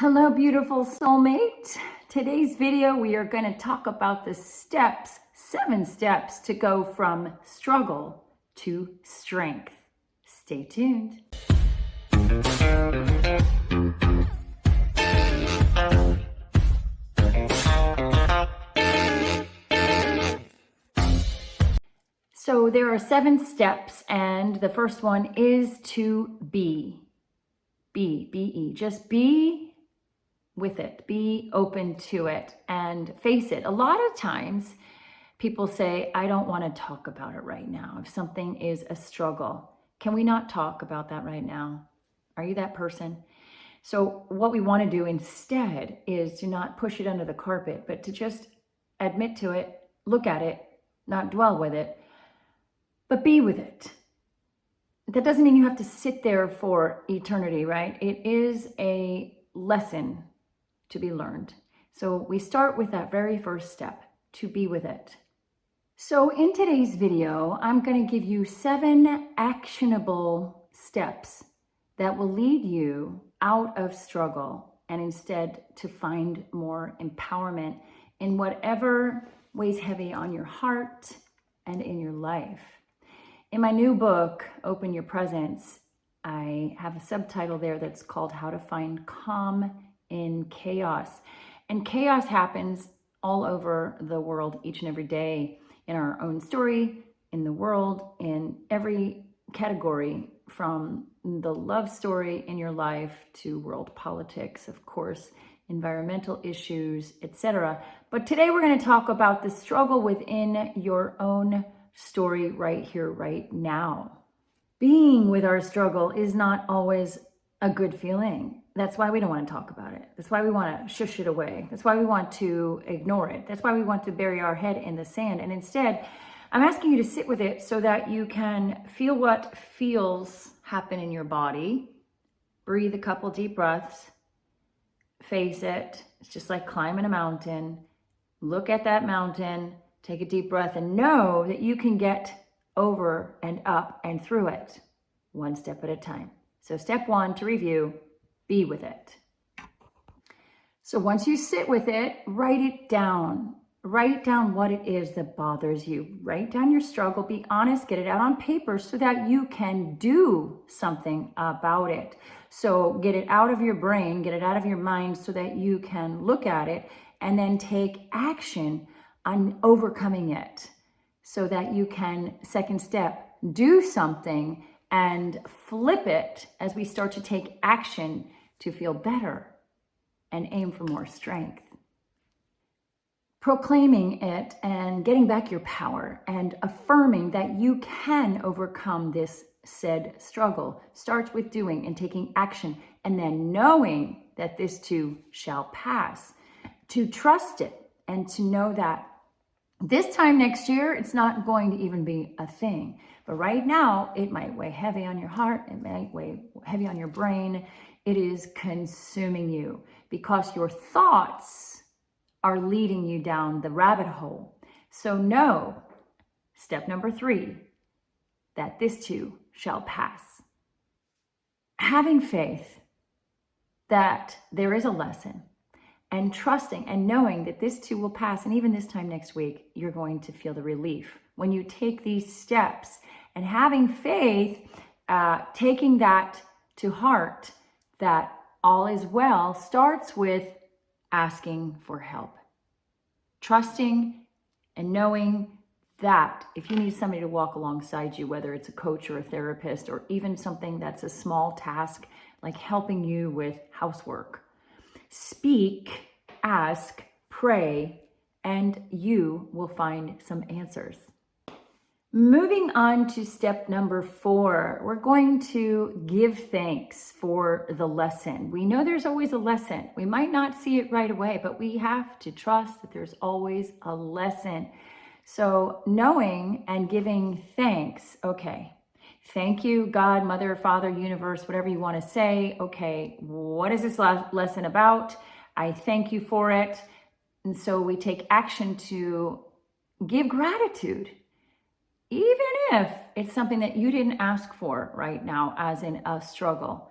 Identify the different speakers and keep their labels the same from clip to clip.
Speaker 1: Hello, beautiful soulmate. Today's video, we are going to talk about the steps, 7 steps to go from struggle to strength. Stay tuned. So there are 7 steps, and the first one is to be. B-E. Just be with it, be open to it, and face it. A lot of times people say, I don't want to talk about it right now. If something is a struggle, can we not talk about that right now? Are you that person? So what we want to do instead is to not push it under the carpet, but to just admit to it, look at it, not dwell with it, but be with it. That doesn't mean you have to sit there for eternity, right? It is a lesson to be learned. So we start with that very first step, to be with it. So in today's video, I'm going to give you 7 actionable steps that will lead you out of struggle and instead to find more empowerment in whatever weighs heavy on your heart and in your life. In my new book, Open Your Presence, I have a subtitle there that's called How to Find Calm in Chaos. And chaos happens all over the world each and every day, in our own story, in the world, in every category, from the love story in your life to world politics, of course, environmental issues, etc. But today we're going to talk about the struggle within your own story right here, right now. Being with our struggle is not always a good feeling. That's why we don't want to talk about it. That's why we want to shush it away. That's why we want to ignore it. That's why we want to bury our head in the sand. And instead, I'm asking you to sit with it so that you can feel what feels happen in your body. Breathe a couple deep breaths. Face it. It's just like climbing a mountain. Look at that mountain. Take a deep breath and know that you can get over and up and through it, one step at a time. So step 1, to review, be with it. So once you sit with it, write it down. Write down what it is that bothers you. Write down your struggle, be honest, get it out on paper so that you can do something about it. So get it out of your brain, get it out of your mind so that you can look at it and then take action on overcoming it so that you can, second step, do something and flip it as we start to take action to feel better and aim for more strength. Proclaiming it and getting back your power and affirming that you can overcome this said struggle starts with doing and taking action and then knowing that this too shall pass. To trust it and to know that this time next year, it's not going to even be a thing. But right now, it might weigh heavy on your heart. It might weigh heavy on your brain. It is consuming you because your thoughts are leading you down the rabbit hole. So know, step number 3, that this too shall pass. Having faith that there is a lesson, and trusting and knowing that this too will pass. And even this time next week, you're going to feel the relief when you take these steps. And having faith, taking that to heart, that all is well, starts with asking for help. Trusting and knowing that if you need somebody to walk alongside you, whether it's a coach or a therapist, or even something that's a small task, like helping you with housework, speak, ask, pray, and you will find some answers. Moving on to step number 4, we're going to give thanks for the lesson. We know there's always a lesson. We might not see it right away, but we have to trust that there's always a lesson. So knowing and giving thanks, okay. Thank you, God, Mother, Father, Universe, whatever you want to say. Okay, what is this lesson about? I thank you for it. And so we take action to give gratitude, even if it's something that you didn't ask for right now, as in a struggle.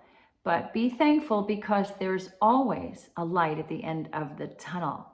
Speaker 1: but be thankful because there's always a light at the end of the tunnel.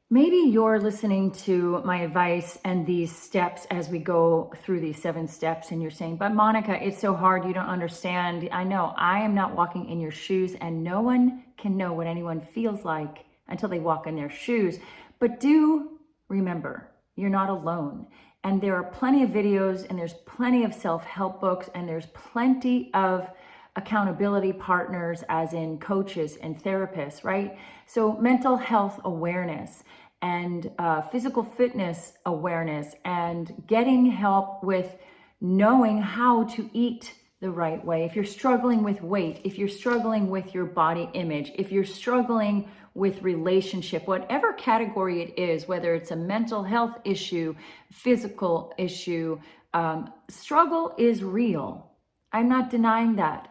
Speaker 1: Maybe you're listening to my advice and these steps as we go through these 7 steps, and you're saying, but Monica, it's so hard, you don't understand. I know, I am not walking in your shoes, and no one can know what anyone feels like until they walk in their shoes. But do remember, you're not alone. And there are plenty of videos, and there's plenty of self-help books, and there's plenty of accountability partners, as in coaches and therapists, right? So mental health awareness and physical fitness awareness, and getting help with knowing how to eat the right way. If you're struggling with weight, if you're struggling with your body image, if you're struggling with relationship, whatever category it is, whether it's a mental health issue, physical issue, struggle is real. I'm not denying that.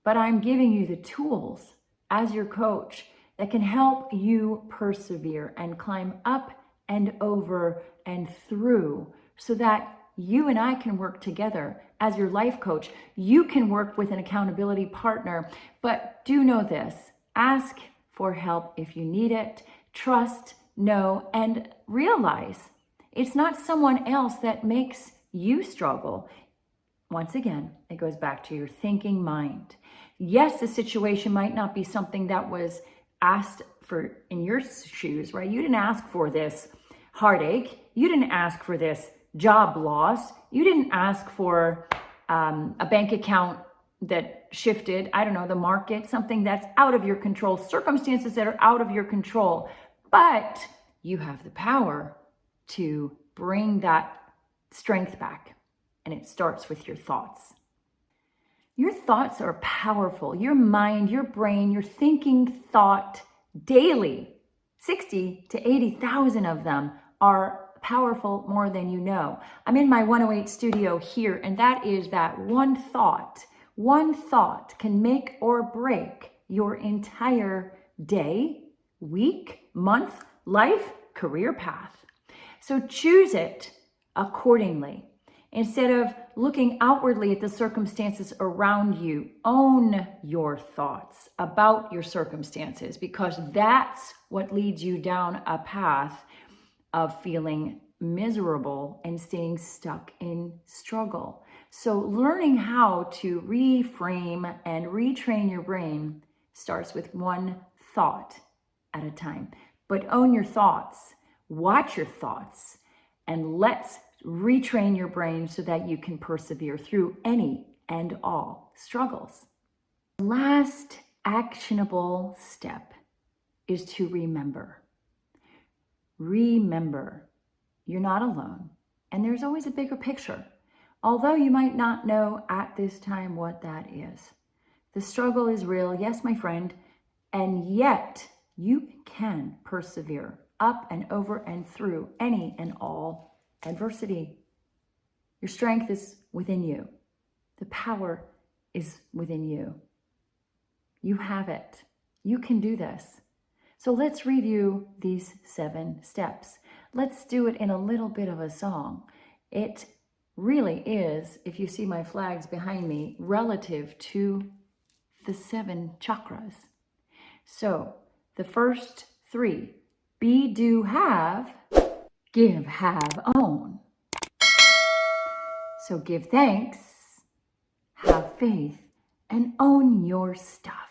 Speaker 1: But I'm giving you the tools as your coach that can help you persevere and climb up and over and through, so that you and I can work together as your life coach. You can work with an accountability partner, but do know this: ask for help if you need it. Trust, know, and realize it's not someone else that makes you struggle. Once again, it goes back to your thinking mind. Yes, the situation might not be something that was asked for in your shoes, right? You didn't ask for this heartache. You didn't ask for this job loss. You didn't ask for a bank account that shifted, I don't know, the market, something that's out of your control, circumstances that are out of your control. But you have the power to bring that strength back. And it starts with your thoughts. Your thoughts are powerful. Your mind, your brain, your thinking thought daily, 60 to 80,000 of them are powerful more than you know. I'm in my 108 studio here, and that is that one thought can make or break your entire day, week, month, life, career path. So choose it accordingly. Instead of looking outwardly at the circumstances around you, own your thoughts about your circumstances, because that's what leads you down a path of feeling miserable and staying stuck in struggle. So learning how to reframe and retrain your brain starts with one thought at a time. But own your thoughts, watch your thoughts, and let's retrain your brain so that you can persevere through any and all struggles. The last actionable step is to remember. Remember, you're not alone, and there's always a bigger picture, although you might not know at this time what that is. The struggle is real, yes, my friend, and yet you can persevere up and over and through any and all adversity. Your strength is within you. The power is within you. You have it. You can do this. So let's review these 7 steps. Let's do it in a little bit of a song. It really is, if you see my flags behind me, relative to the 7 chakras. So the first 3, be, do, have, give, have, own. So give thanks, have faith, and own your stuff.